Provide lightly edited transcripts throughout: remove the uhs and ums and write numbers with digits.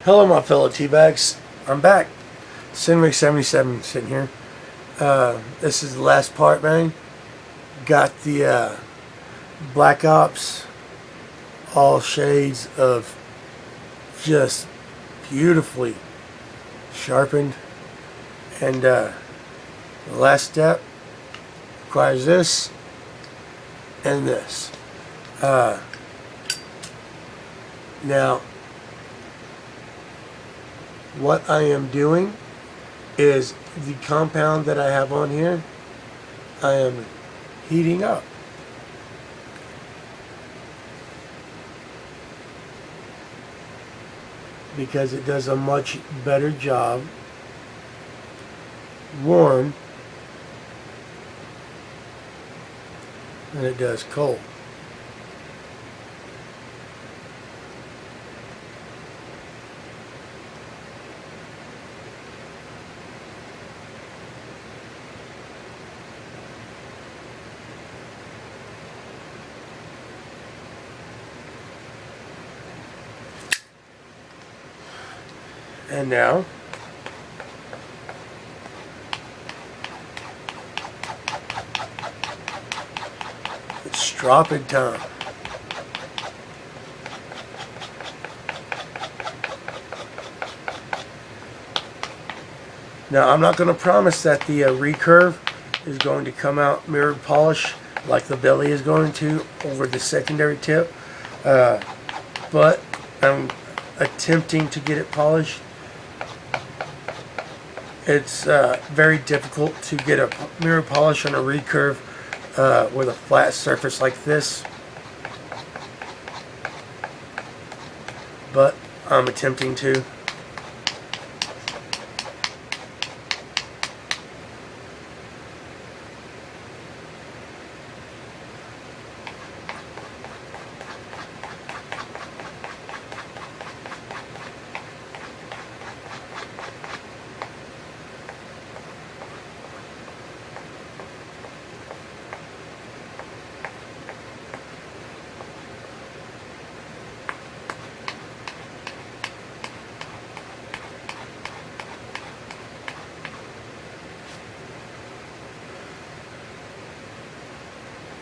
Hello, my fellow teabags. I'm back. S&W sitting here. This is the last part, man. Got the Black Ops, all shades of just beautifully sharpened. And the last step requires this and this. Now, what I am doing is the compound that I have on here, I am heating up. Because it does a much better job warm than it does cold. And now, it's stropping time. Now, I'm not going to promise that the recurve is going to come out mirror polish like the belly is going to over the secondary tip, but I'm attempting to get it polished. It's very difficult to get a mirror polish on a recurve with a flat surface like this, but I'm attempting to.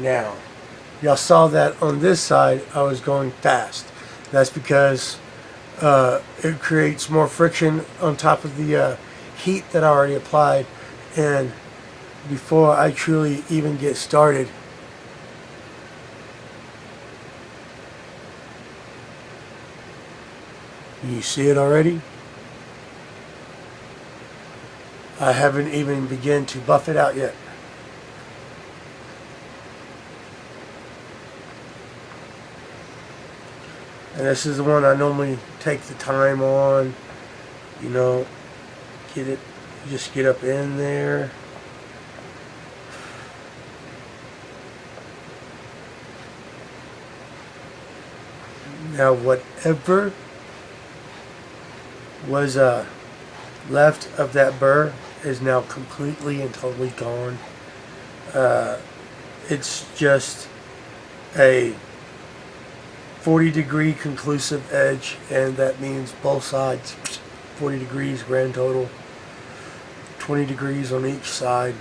Now, y'all saw that on this side I was going fast. That's because it creates more friction on top of the heat that I already applied, and before I truly even get started, you see it already? I haven't even begun to buff it out yet. And this is the one I normally take the time on, you know, just get up in there. Now whatever was left of that burr is now completely and totally gone. It's just a 40-degree conclusive edge, and that means both sides 40 degrees grand total, 20 degrees on each side.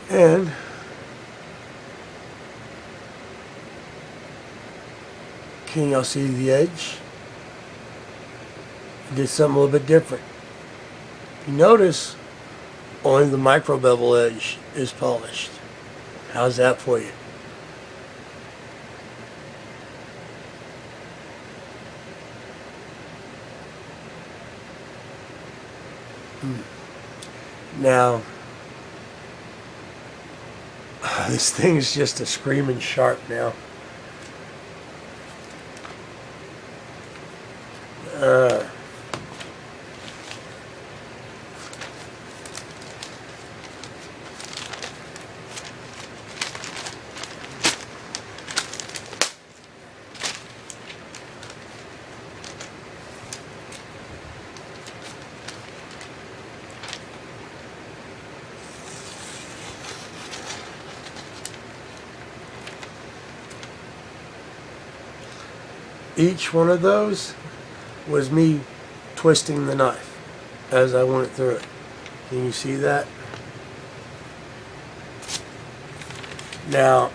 And can y'all see the edge? I did something a little bit different. You notice only the micro bevel edge is polished. How's that for you? Now, this thing is just a screaming sharp now. each one of those was me twisting the knife as I went through it. Can you see that? Now,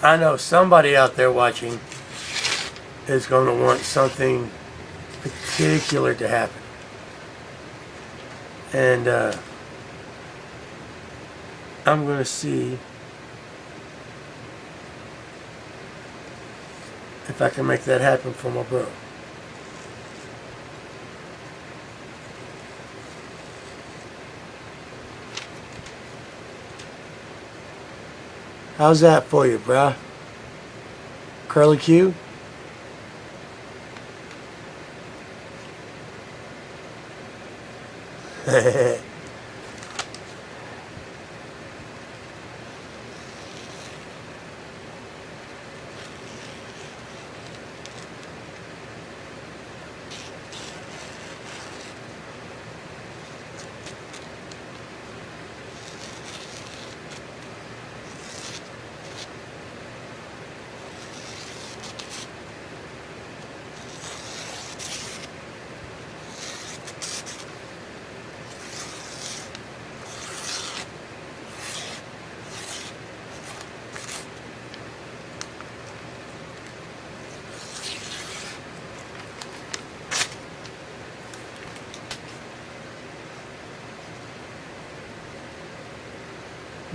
I know somebody out there watching is going to want something particular to happen. And I'm going to see if I can make that happen for my bro. How's that for you, bruh? Curly Q?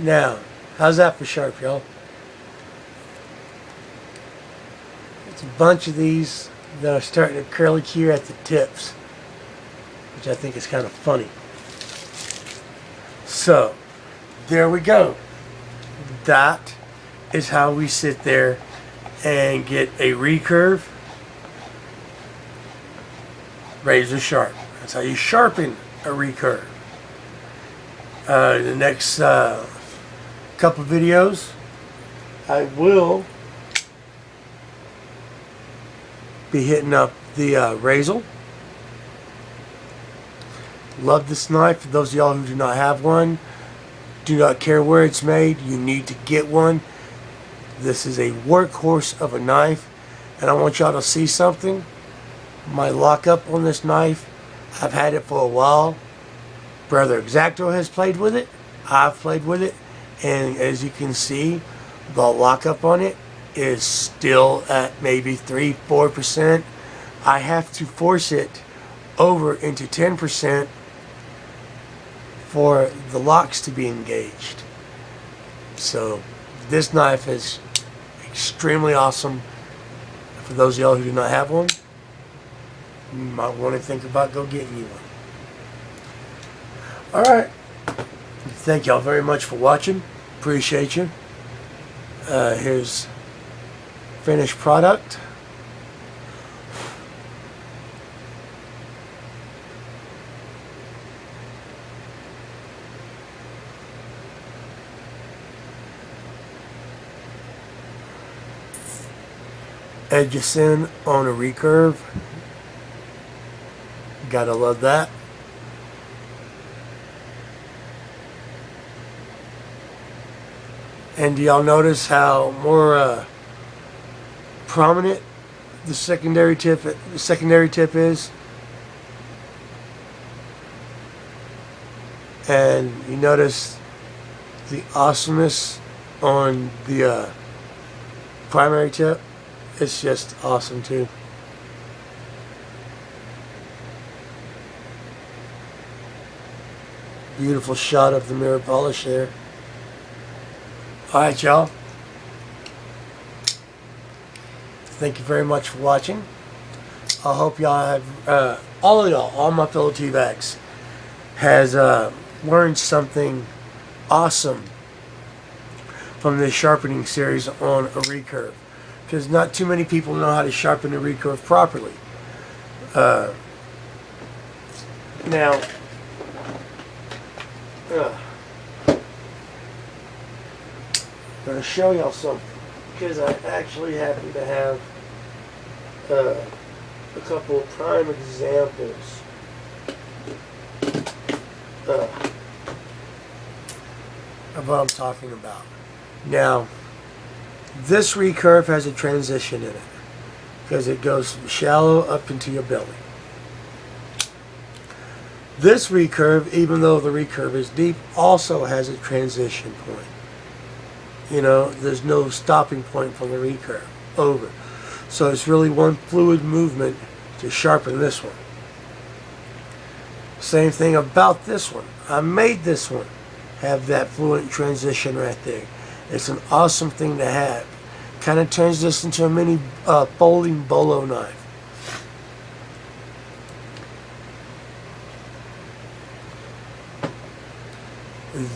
Now, how's that for sharp, y'all? It's a bunch of these that are starting to curly cue at the tips, which I think is kind of funny. So, there we go. That is how we sit there and get a recurve razor sharp. That's how you sharpen a recurve. The next couple videos, I will be hitting up the razor. Love this knife. For those of y'all who do not have one, do not care where it's made, you need to get one. This is a workhorse of a knife, and I want y'all to see something. My lockup on this knife, I've had it for a while. Brother Exacto has played with it. I've played with it. And as you can see, the lockup on it is still at maybe 3-4%. I have to force it over into 10% for the locks to be engaged. So this knife is extremely awesome. For those of y'all who do not have one, you might want to think about go getting you one. Alright. Thank y'all very much for watching. Appreciate you. Here's finished product. Edges in on a recurve. Gotta love that. And do y'all notice how more prominent the secondary tip is? And you notice the awesomeness on the primary tip. It's just awesome too. Beautiful shot of the mirror polish there. Alright, y'all. Thank you very much for watching. I hope y'all have, all of y'all, all my fellow T-Bags, has learned something awesome from this sharpening series on a recurve. Because not too many people know how to sharpen a recurve properly. Now, I'm going to show y'all something, because I actually happen to have a couple of prime examples of what I'm talking about. Now, this recurve has a transition in it. because it goes shallow up into your belly. This recurve, even though the recurve is deep, also has a transition point. You know, there's no stopping point from the recurve over. So it's really one fluid movement to sharpen this one. Same thing about this one. I made this one have that fluid transition right there. It's an awesome thing to have. Kind of turns this into a mini folding bolo knife.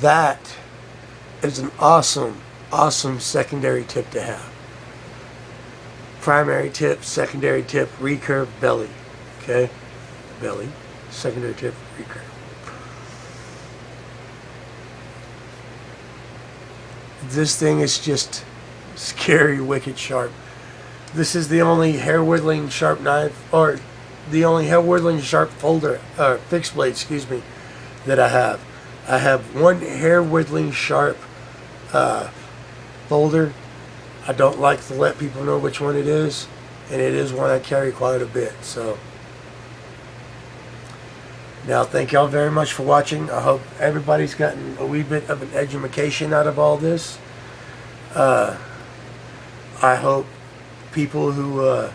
That is an awesome secondary tip to have. Primary tip, secondary tip, recurve, belly. Okay? Belly, secondary tip, recurve. This thing is just scary, wicked sharp. This is the only hair whittling sharp knife, or the only hair whittling sharp folder, or fixed blade, excuse me, that I have. I have one hair whittling sharp folder. I don't like to let people know which one it is, and it is one I carry quite a bit. So now, thank y'all very much for watching. I hope everybody's gotten a wee bit of an education out of all this. I hope people who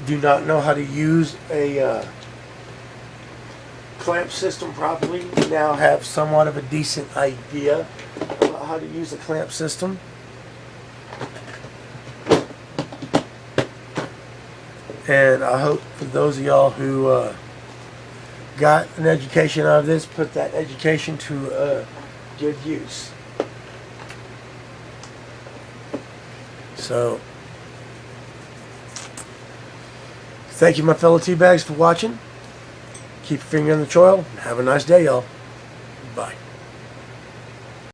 do not know how to use a clamp system properly now have somewhat of a decent idea about how to use a clamp system. And I hope for those of y'all who got an education out of this, put that education to good use. So, thank you, my fellow teabags, for watching. Keep your finger on the choil. Have a nice day, y'all. Bye.